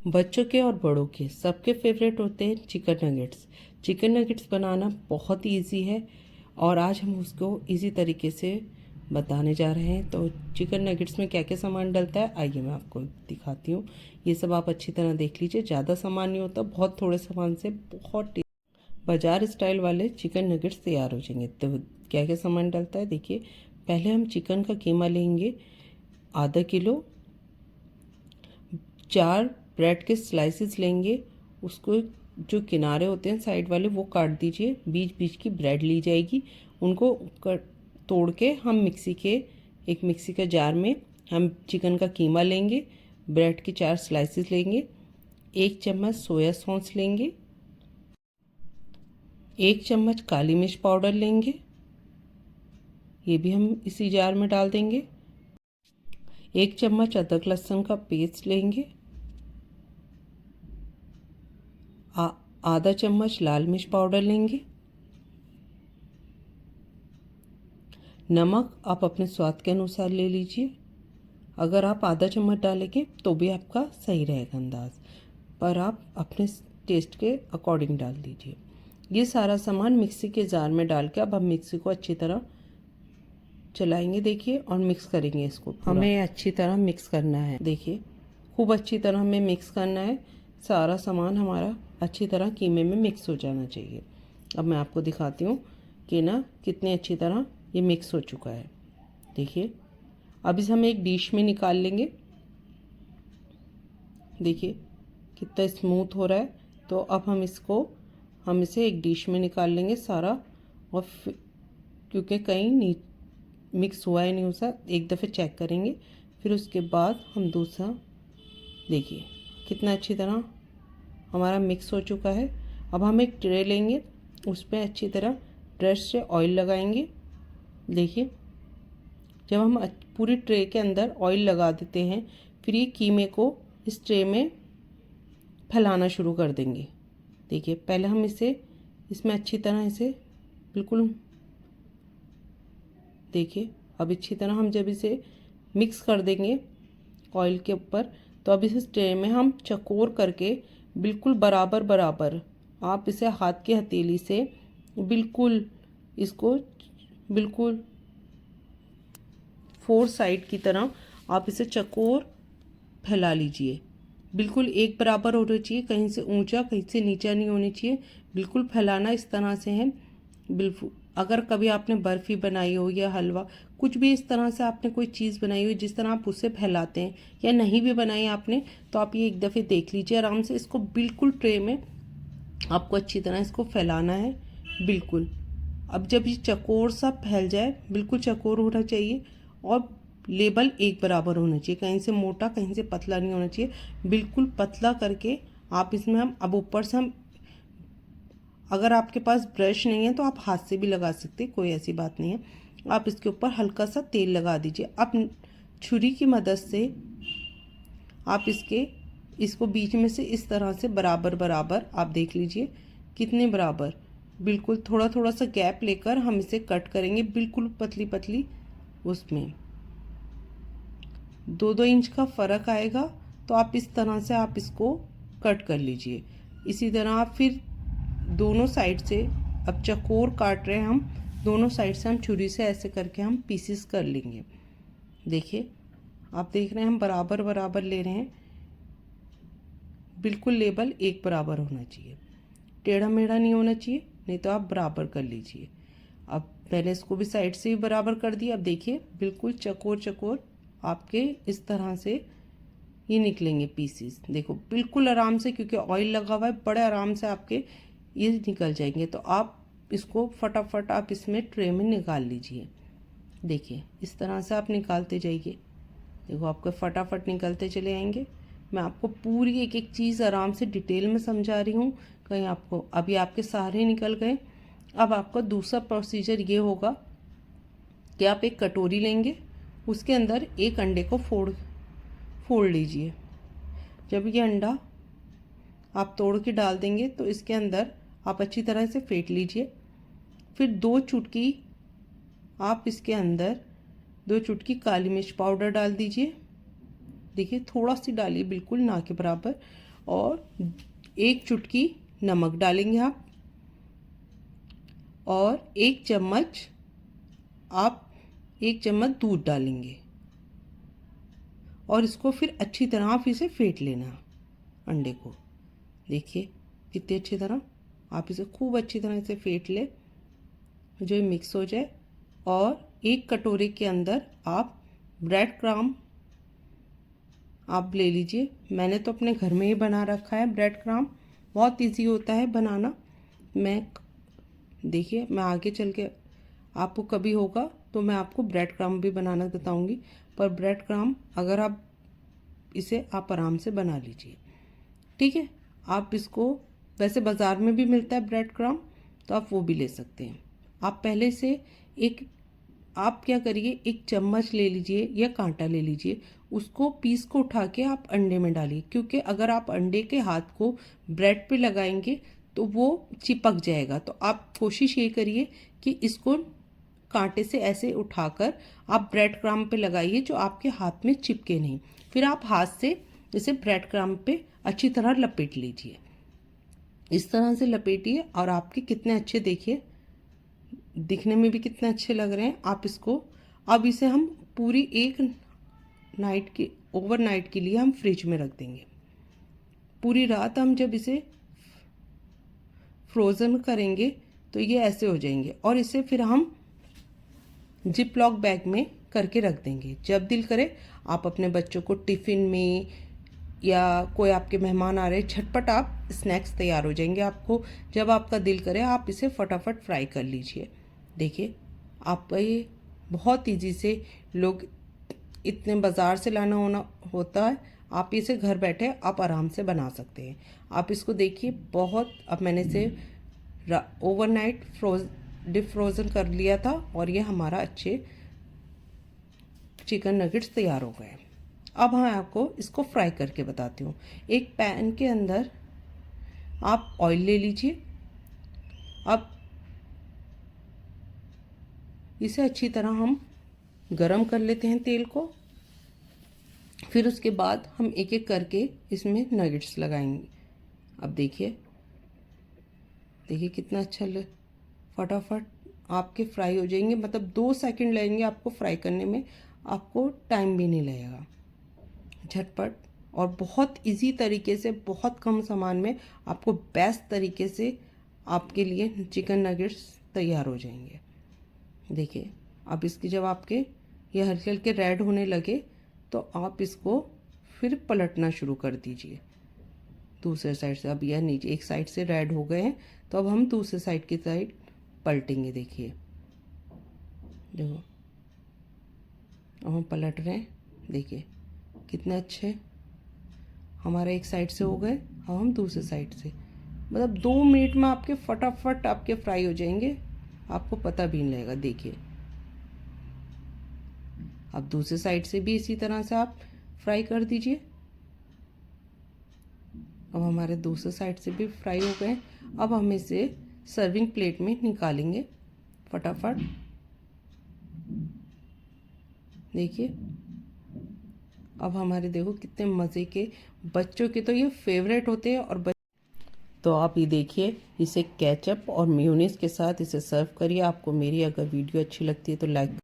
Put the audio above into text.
बच्चों के और बड़ों के सबके फेवरेट होते हैं चिकन नगेट्स। चिकन नगेट्स बनाना बहुत ईजी है और आज हम उसको इजी तरीके से बताने जा रहे हैं। तो चिकन नगेट्स में क्या क्या सामान डलता है आइए मैं आपको दिखाती हूँ। ये सब आप अच्छी तरह देख लीजिए। ज़्यादा सामान नहीं होता, बहुत थोड़े सामान से बहुत बाजार स्टाइल वाले चिकन नगेट्स तैयार हो जाएंगे। तो क्या क्या सामान डलता है देखिए। पहले हम चिकन का कीमा लेंगे आधा किलो। 4 ब्रेड के स्लाइसेस लेंगे, उसको जो किनारे होते हैं साइड वाले वो काट दीजिए। बीच बीच की ब्रेड ली जाएगी, उनको तोड़ के हम मिक्सी का जार में हम चिकन का कीमा लेंगे। ब्रेड के 4 स्लाइसेस लेंगे। 1 चम्मच सोया सॉस लेंगे। 1 चम्मच काली मिर्च पाउडर लेंगे, ये भी हम इसी जार में डाल देंगे। 1 चम्मच अदरक लहसुन का पेस्ट लेंगे। आधा चम्मच लाल मिर्च पाउडर लेंगे। नमक आप अपने स्वाद के अनुसार ले लीजिए। अगर आप आधा चम्मच डालेंगे तो भी आपका सही रहेगा अंदाज, पर आप अपने टेस्ट के अकॉर्डिंग डाल दीजिए। ये सारा सामान मिक्सी के जार में डाल के अब हम मिक्सी को अच्छी तरह चलाएंगे देखिए, और मिक्स करेंगे इसको। हमें अच्छी तरह मिक्स करना है देखिए, खूब अच्छी तरह हमें मिक्स करना है। सारा सामान हमारा अच्छी तरह कीमे में मिक्स हो जाना चाहिए। अब मैं आपको दिखाती हूँ कि ना कितनी अच्छी तरह ये मिक्स हो चुका है देखिए। अब इसे हम एक डिश में निकाल लेंगे। देखिए कितना स्मूथ हो रहा है। तो अब हम इसे एक डिश में निकाल लेंगे सारा। और क्योंकि कहीं मिक्स हुआ है नहीं हुआ, एक दफ़े चेक करेंगे। फिर उसके बाद हम दूसरा देखिए कितना अच्छी तरह हमारा मिक्स हो चुका है। अब हम एक ट्रे लेंगे, उस पर अच्छी तरह ब्रश से ऑयल लगाएंगे। देखिए जब हम पूरी ट्रे के अंदर ऑयल लगा देते हैं, फिर ये कीमे को इस ट्रे में फैलाना शुरू कर देंगे। देखिए पहले हम इसमें अच्छी तरह इसे बिल्कुल देखिए। अब अच्छी तरह हम जब इसे मिक्स कर देंगे ऑयल के ऊपर, तो अब इस ट्रे में हम चकोर करके बिल्कुल बराबर बराबर आप इसे हाथ की हथेली से बिल्कुल इसको बिल्कुल 4 साइड की तरह आप इसे चकोर फैला लीजिए। बिल्कुल एक बराबर होना चाहिए, कहीं से ऊंचा कहीं से नीचा नहीं होनी चाहिए। बिल्कुल फैलाना इस तरह से है। बिल्कुल अगर कभी आपने बर्फ़ी बनाई हो या हलवा, कुछ भी इस तरह से आपने कोई चीज़ बनाई हो जिस तरह आप उसे फैलाते हैं, या नहीं भी बनाई आपने, तो आप ये एक दफ़े देख लीजिए आराम से। इसको बिल्कुल ट्रे में आपको अच्छी तरह इसको फैलाना है बिल्कुल। अब जब ये चकोर सा फैल जाए, बिल्कुल चकोर होना चाहिए और लेबल एक बराबर होना चाहिए, कहीं से मोटा कहीं से पतला नहीं होना चाहिए। बिल्कुल पतला करके आप इसमें हम अब ऊपर से हम, अगर आपके पास ब्रश नहीं है तो आप हाथ से भी लगा सकते, कोई ऐसी बात नहीं है। आप इसके ऊपर हल्का सा तेल लगा दीजिए। अब छुरी की मदद से आप इसको बीच में से इस तरह से बराबर बराबर आप देख लीजिए कितने बराबर, बिल्कुल थोड़ा थोड़ा सा गैप लेकर हम इसे कट करेंगे बिल्कुल पतली पतली। उसमें 2-2 इंच का फ़र्क आएगा, तो आप इस तरह से आप इसको कट कर लीजिए। इसी तरह आप फिर दोनों साइड से, अब चकोर काट रहे हैं हम, दोनों साइड से हम छुरी से ऐसे करके हम पीसेस कर लेंगे। देखिए आप देख रहे हैं हम बराबर बराबर ले रहे हैं, बिल्कुल लेवल एक बराबर होना चाहिए, टेढ़ा मेढ़ा नहीं होना चाहिए, नहीं तो आप बराबर कर लीजिए। अब मैंने इसको भी साइड से भी बराबर कर दिया। अब देखिए बिल्कुल चकोर चकोर आपके इस तरह से ये निकलेंगे पीसेस। देखो बिल्कुल आराम से, क्योंकि ऑयल लगा हुआ है, बड़े आराम से आपके ये निकल जाएंगे। तो आप इसको फटाफट आप इसमें ट्रे में निकाल लीजिए। देखिए इस तरह से आप निकालते जाइए, देखो आपके फटाफट निकलते चले आएंगे। मैं आपको पूरी एक एक चीज़ आराम से डिटेल में समझा रही हूँ, कहीं आपको अभी आपके सारे निकल गए। अब आपका दूसरा प्रोसीजर ये होगा कि आप एक कटोरी लेंगे, उसके अंदर एक अंडे को फोड़ लीजिए। जब ये अंडा आप तोड़ के डाल देंगे तो इसके अंदर आप अच्छी तरह से फेंट लीजिए। फिर 2 चुटकी आप इसके अंदर 2 चुटकी काली मिर्च पाउडर डाल दीजिए। देखिए थोड़ा सी डालिए, बिल्कुल ना के बराबर। और 1 चुटकी नमक डालेंगे आप, और 1 चम्मच दूध डालेंगे, और इसको फिर अच्छी तरह आप इसे फेंट लेना अंडे को। देखिए कितनी अच्छी तरह आप इसे खूब अच्छी तरह से फेंट ले, जो मिक्स हो जाए। और 1 कटोरे के अंदर आप ब्रेड क्रम्ब आप ले लीजिए। मैंने तो अपने घर में ही बना रखा है ब्रेड क्रम्ब, बहुत इजी होता है बनाना। देखिए मैं आगे चल के आपको कभी होगा तो मैं आपको ब्रेड क्रम्ब भी बनाना बताऊंगी, पर ब्रेड क्रम्ब अगर आप आराम से बना लीजिए, ठीक है। आप इसको वैसे बाज़ार में भी मिलता है ब्रेड क्रम्ब, तो आप वो भी ले सकते हैं। आप पहले से आप क्या करिए, 1 चम्मच ले लीजिए या कांटा ले लीजिए, उसको पीस को उठा के आप अंडे में डालिए, क्योंकि अगर आप अंडे के हाथ को ब्रेड पे लगाएंगे तो वो चिपक जाएगा। तो आप कोशिश ये करिए कि इसको कांटे से ऐसे उठाकर आप ब्रेड क्रम्ब पे लगाइए, जो आपके हाथ में चिपके नहीं। फिर आप हाथ से इसे ब्रेड क्रम्ब पे अच्छी तरह लपेट लीजिए, इस तरह से लपेटिए, और आपके कितने अच्छे, देखिए दिखने में भी कितने अच्छे लग रहे हैं। आप इसको अब इसे हम पूरी 1 नाइट की ओवरनाइट के लिए हम फ्रिज में रख देंगे। पूरी रात हम जब इसे फ्रोज़न करेंगे तो ये ऐसे हो जाएंगे, और इसे फिर हम जिप लॉक बैग में करके रख देंगे। जब दिल करे आप अपने बच्चों को टिफ़िन में, या कोई आपके मेहमान आ रहे, झटपट आप स्नैक्स तैयार हो जाएंगे। आपको जब आपका दिल करे आप इसे फटाफट फ्राई कर लीजिए। देखिए आपका ये बहुत इजी से, लोग इतने बाज़ार से लाना होता है, आप इसे घर बैठे आप आराम से बना सकते हैं। आप इसको देखिए अब मैंने इसे ओवरनाइट डिप फ्रोज़न कर लिया था, और ये हमारा अच्छे चिकन नगेट्स तैयार हो गए। अब मैं आपको इसको फ्राई करके बताती हूँ। एक पैन के अंदर आप ऑयल ले लीजिए। अब इसे अच्छी तरह हम गरम कर लेते हैं तेल को। फिर उसके बाद हम एक एक करके इसमें नगेट्स लगाएंगे। अब देखिए कितना अच्छा फटाफट आपके फ्राई हो जाएंगे। मतलब 2 सेकंड लगेंगे आपको फ्राई करने में, आपको टाइम भी नहीं लगेगा, झटपट और बहुत इजी तरीके से, बहुत कम सामान में आपको बेस्ट तरीके से आपके लिए चिकन नगेट्स तैयार हो जाएंगे। देखिए अब इसकी जब आपके ये हल्के हल्के रेड होने लगे तो आप इसको फिर पलटना शुरू कर दीजिए दूसरे साइड से। अब यह नीचे एक साइड से रेड हो गए हैं, तो अब हम दूसरे साइड की साइड पलटेंगे। देखिए देखो अब हम पलट रहे हैं, देखिए कितने अच्छे हमारे एक साइड से हो गए। अब हम दूसरे साइड से, मतलब 2 मिनट में आपके फटाफट आपके फ्राई हो जाएंगे, आपको पता भी नहीं लगेगा। देखिए अब दूसरे साइड से भी इसी तरह से आप फ्राई कर दीजिए। अब हमारे दूसरे साइड से भी फ्राई हो गए। अब हम इसे सर्विंग प्लेट में निकालेंगे फटाफट। देखिए अब हमारे देखो कितने मज़े के, बच्चों के तो ये फेवरेट होते हैं। और तो आप ये देखिए, इसे केचप और मेयोनीज के साथ इसे सर्व करिए। आपको मेरी अगर वीडियो अच्छी लगती है तो लाइक